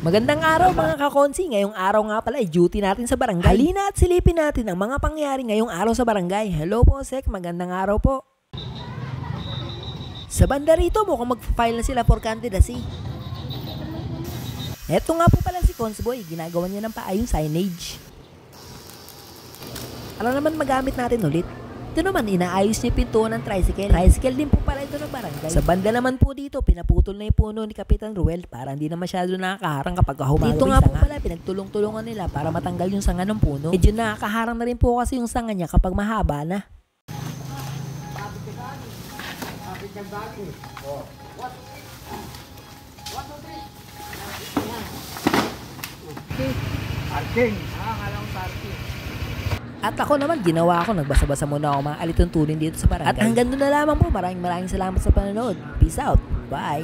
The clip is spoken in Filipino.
Magandang araw mga kakonsi. Ngayong araw nga pala ay duty natin sa barangay. Halina at silipin natin ang mga pangyayari ngayong araw sa barangay. Hello po Sek, magandang araw po. Sa banda rito mukhang mag-file na sila for candidacy. Eto nga po pala si Consboy, ginagawa niya ng paayong signage. Alam naman magamit natin ulit. Ito naman, inaayos niya pintuan ng tricycle. Tricycle din po pala ito ng barangay. Sa banda naman po dito, pinaputol na yung puno ni Kapitan Ruel para hindi na masyado nakakaharang kapag humawak. Dito nga po pala, pinagtulong-tulungan nila para matanggal yung sanga ng puno. Medyo nakakaharang na rin po kasi yung sanga niya kapag mahaba na. Parking. Akala ko parking. At ako naman, ginawa ko, nagbasa-basa muna ako mga alituntunin dito sa barangay. At hanggang doon na lamang po, maraming salamat sa panonood. Peace out. Bye.